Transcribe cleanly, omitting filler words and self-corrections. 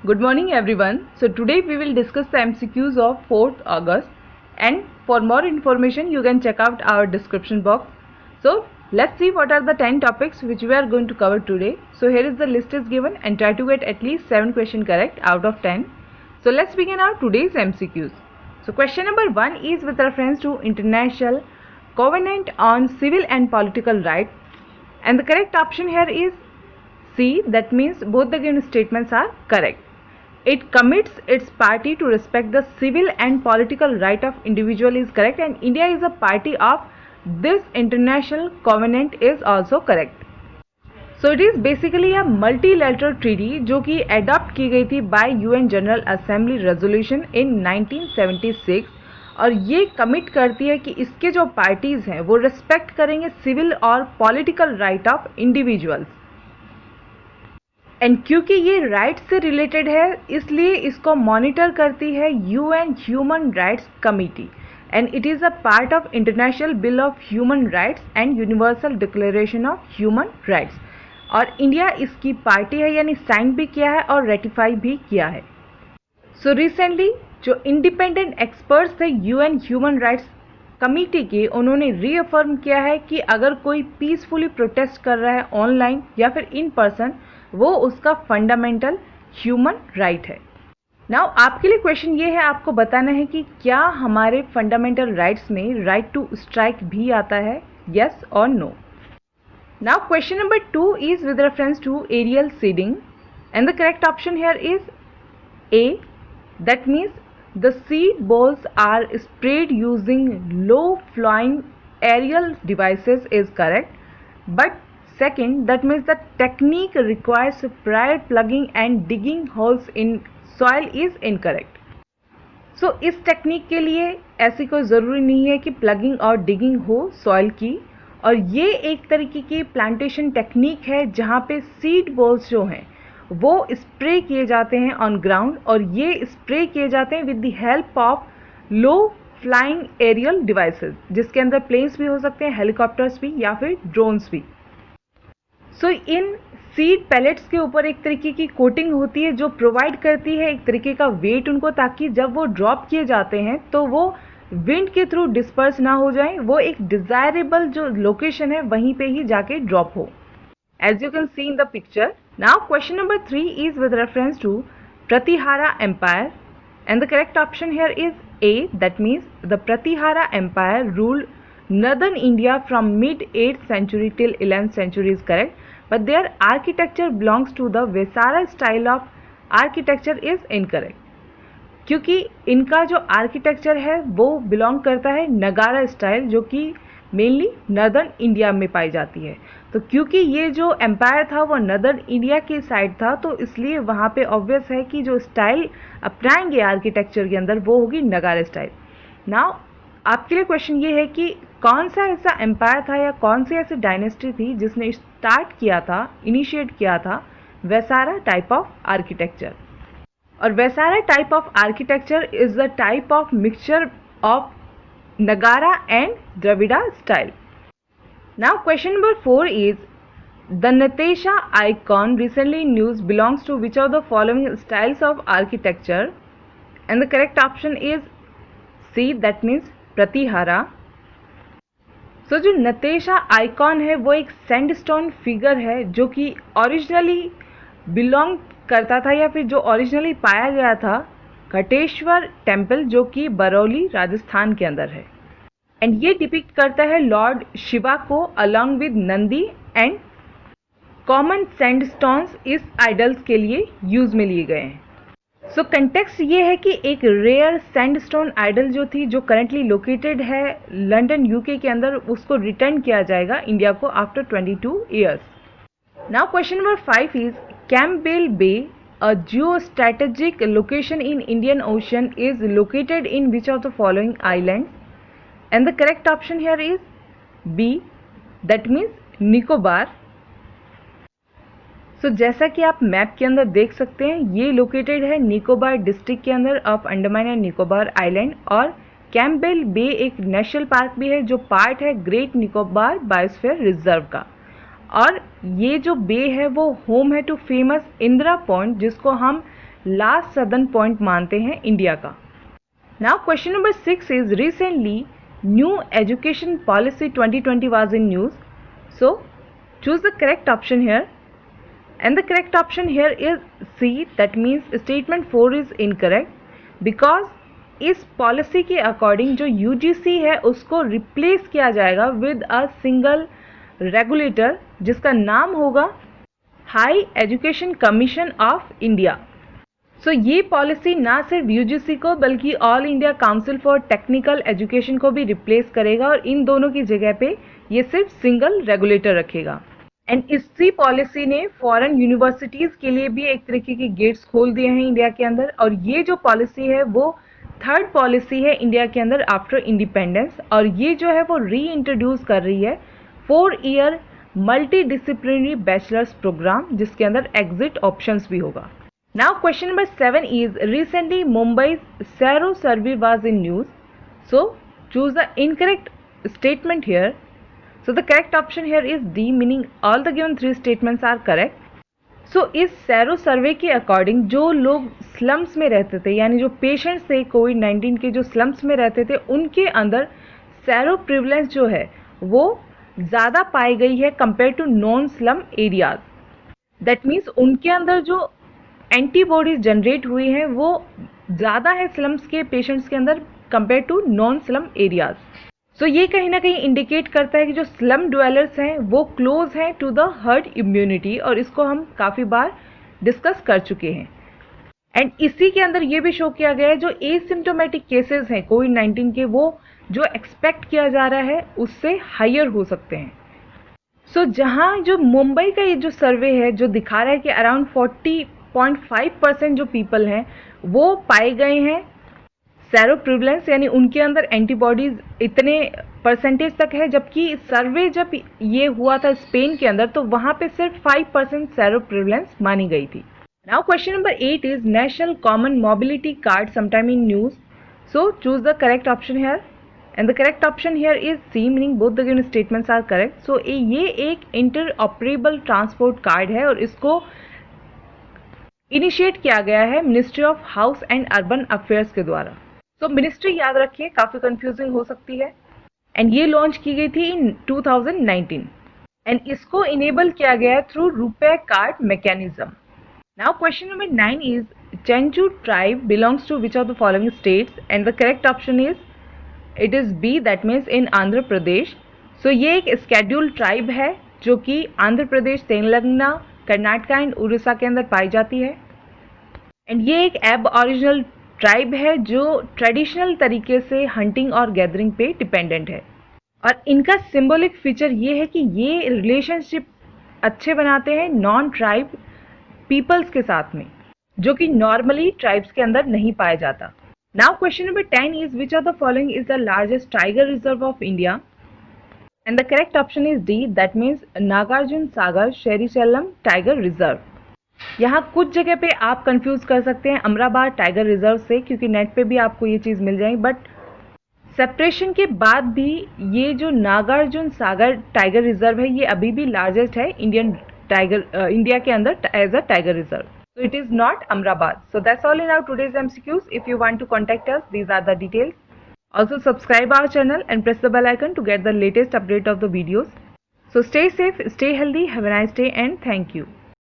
Good morning everyone. So today we will discuss the MCQs of 4th August, and for more information you can check out our description box. So let's see what are the 10 topics which we are going to cover today. So here is the list is given and try to get at least 7 questions correct out of 10. So let's begin our today's MCQs. So question number 1 is with reference to International Covenant on Civil and Political Rights, and the correct option here is C. That means both the given statements are correct. It commits its party to respect the civil and political right of individual is correct, and India is a party of this international covenant is also correct. So it is basically a multilateral treaty जो कि adopt की गई थी by UN General Assembly Resolution in 1976, और ये commit करती है कि इसके जो पार्टीज हैं वो रिस्पेक्ट करेंगे सिविल और political right of individuals, and क्योंकि ये राइट से रिलेटेड है इसलिए इसको मॉनिटर करती है UN human rights committee, and it is a part of international bill of human rights and universal declaration of human rights, और इंडिया इसकी पार्टी है यानी साइन भी किया है और रेटिफाई भी किया है. सो रिसेंटली जो इंडिपेंडेंट एक्सपर्ट्स थे यूएन ह्यूमन राइट्स कमिटी के, उन्होंने रीअफर्म किया है कि अगर कोई पीसफुली प्रोटेस्ट कर रहा है ऑनलाइन या फिर इन पर्सन, वो उसका फंडामेंटल ह्यूमन राइट है. नाउ आपके लिए क्वेश्चन ये है, आपको बताना है कि क्या हमारे फंडामेंटल राइट्स में राइट टू स्ट्राइक भी आता है, यस और no. Now question number 2 is with reference to aerial seeding, and the correct option here is A. That means the seed balls are sprayed using low flying aerial devices is correct, but second, that means the technique requires prior plugging and digging holes in soil is incorrect. So इस technique के लिए ऐसी कोई ज़रूरी नहीं है कि plugging और डिगिंग हो सॉइल की, और ये एक तरीके की प्लांटेशन टेक्निक है जहाँ पे सीड बॉल्स जो हैं वो स्प्रे किए जाते हैं ऑन ग्राउंड, और ये स्प्रे किए जाते हैं with the help of low flying aerial devices, जिसके अंदर प्लेन्स भी हो सकते हैं, हेलीकॉप्टर्स भी या फिर ड्रोन्स भी. सो इन सीड पैलेट्स के ऊपर एक तरीके की कोटिंग होती है जो प्रोवाइड करती है एक तरीके का वेट उनको, ताकि जब वो ड्रॉप किए जाते हैं तो वो विंड के थ्रू डिस्पर्स ना हो जाएं, वो एक डिजायरेबल जो लोकेशन है वहीं पे ही जाके ड्रॉप हो, as you can see in the picture. Now question number 3 is with reference to Pratihara empire, and the correct option here is A. That means the Pratihara empire ruled northern India from mid 8th century till 11th century is correct, but their architecture belongs to the Vesara style of architecture is incorrect. क्योंकि इनका जो architecture है वो belong करता है नगारा style, जो कि मेनली नर्दर्न इंडिया में पाई जाती है. तो क्योंकि ये जो एम्पायर था वो नर्दर्न इंडिया की साइड था, तो इसलिए वहाँ पे ऑब्वियस है कि जो स्टाइल अपनाएंगे आर्किटेक्चर के अंदर वो होगी नगारा स्टाइल. नाउ आपके लिए क्वेश्चन ये है कि कौन सा ऐसा एम्पायर था या कौन सी ऐसी डायनेस्टी थी जिसने स्टार्ट किया था, इनिशिएट किया था वेसारा टाइप ऑफ आर्किटेक्चर. और Vesara type of architecture is the type of mixture of Nagara and Dravida style. Now question number 4 is the Natesha icon recently in news belongs to which of the following styles of architecture, and the correct option is C. That means Pratihara. So जो Natesha icon है वो एक sandstone figure है जो कि originally belong करता था या फिर जो ओरिजिनली पाया गया था घटेश्वर टेम्पल, जो कि बरौली राजस्थान के अंदर है, एंड ये डिपिक्ट करता है लॉर्ड शिवा को along with Nandi, and common sandstones इस आइडल्स के लिए यूज में लिए गए हैं. सो कंटेक्स्ट ये है कि एक रेयर सैंडस्टोन आइडल जो थी, जो करंटली लोकेटेड है लंदन यूके के अंदर, उसको रिटर्न किया जाएगा इंडिया को after 22 years. Now question number 5 is Campbell Bay, a geo strategic location in Indian Ocean, is located in which of the following island, and the correct option here is B. That means Nicobar. So जैसा कि आप map के अंदर देख सकते हैं, ये located है निकोबार डिस्ट्रिक्ट के अंदर of Andaman and Nicobar island, और कैम्पबेल बे एक नेशनल पार्क भी है जो पार्ट है ग्रेट निकोबार बायोस्फीयर रिजर्व का. और ये जो बे है वो होम है टू फेमस इंदिरा पॉइंट, जिसको हम लास्ट सदर्न पॉइंट मानते हैं इंडिया का। Now question number 6 is recently new education policy 2020 was in news, so choose the correct option here, and the correct option here is C, that means statement 4 is incorrect because इस policy के according जो UGC है उसको replace किया जाएगा with a single regulator जिसका नाम होगा high education commission of India. So ये पॉलिसी ना सिर्फ UGC को बल्कि all India council for technical education को भी रिप्लेस करेगा और इन दोनों की जगह पे ये सिर्फ सिंगल रेगुलेटर रखेगा। एंड इसी पॉलिसी ने फॉरेन यूनिवर्सिटीज़ के लिए भी एक तरीके के गेट्स खोल दिए हैं इंडिया के अंदर, और ये जो पॉलिसी है वो थर्ड पॉलिसी है इंडिया के अंदर आफ्टर इंडिपेंडेंस, और ये जो है वो री इंट्रोड्यूस कर रही है 4 year multidisciplinary bachelors programme जिसके अंदर एग्जिट ऑप्शंस भी होगा। Now question number 7 is recently Mumbai sero survey was in news, so choose the incorrect statement here. So the correct option here is D, meaning all the given 3 statements are correct. So इस serow सर्वे के according जो लोग slums में रहते थे यानी जो patients थे कोविड-19 के जो स्लम्स में रहते थे उनके अंदर सैरो प्रिवलेंस जो है वो ज़्यादा पाई गई है compare to non slum areas. That means उनके अंदर जो एंटीबॉडीज जनरेट हुई हैं वो ज़्यादा है स्लम्स के पेशेंट्स के अंदर compare to non slum areas. So ये कहीं ना कहीं इंडिकेट करता है कि जो स्लम ड्वेलर्स हैं वो क्लोज हैं टू द हर्ड इम्यूनिटी, और इसको हम काफ़ी बार डिस्कस कर चुके हैं। एंड इसी के अंदर ये भी शो किया गया है जो एसिम्टोमेटिक केसेस हैं कोविड-19 के वो जो एक्सपेक्ट किया जा रहा है उससे हायर हो सकते हैं। सो जहाँ जो मुंबई का ये जो सर्वे है जो दिखा रहा है कि अराउंड 40.5% जो पीपल हैं वो पाए गए हैं सेरो प्रिवलेंस यानी उनके अंदर एंटीबॉडीज इतने परसेंटेज तक है, जबकि सर्वे जब ये हुआ था स्पेन के अंदर तो वहाँ पे सिर्फ 5% सेरो प्रिवलेंस मानी गई थी। Now question number 8 is national common mobility card sometime in news, so choose the correct option here, and the correct option here is C, meaning both the given statements are correct. So ये एक inter operable transport card है और इसको initiate किया गया है ministry of house and urban affairs के द्वारा। तो मिनिस्ट्री याद रखिए काफ़ी कंफ्यूजिंग हो सकती है, एंड ये लॉन्च की गई थी इन 2019 एंड इसको इनेबल किया गया है through RuPay card mechanism. Now question number 9 is Chenchu tribe belongs to which of the following states, and the correct option is it is B, that means in Andhra Pradesh. So ये एक scheduled tribe है जो कि Andhra Pradesh, Telangana, Karnataka and Orissa के अंदर पाई जाती है, and ये एक एब ओरिजिनल ट्राइब है जो ट्रेडिशनल तरीके से हंटिंग और गैदरिंग पे डिपेंडेंट है, और इनका सिंबॉलिक फीचर ये है कि ये रिलेशनशिप अच्छे बनाते हैं नॉन ट्राइब पीपल्स के साथ में जो कि नॉर्मली ट्राइब्स के अंदर नहीं पाया जाता। Now question number 10 is which of the following is the largest tiger reserve of India, and the correct option is D, that means Nagarjuna Sagar Srisailam tiger reserve. यहाँ कुछ जगह पे आप कंफ्यूज कर सकते हैं अमराबाद टाइगर रिजर्व से, क्योंकि नेट पे भी आपको ये चीज़ मिल जाएगी, बट सेपरेशन के बाद भी ये जो नागार्जुन सागर टाइगर रिजर्व है ये अभी भी लार्जेस्ट है इंडिया के अंदर as a tiger reserve. So it is not Amrabad. So that's all in our today's MCQs. If you want to contact us, these are the details. Also subscribe our channel and press the bell icon to get the latest update of the videos. So stay safe, stay healthy, have a nice day and thank you.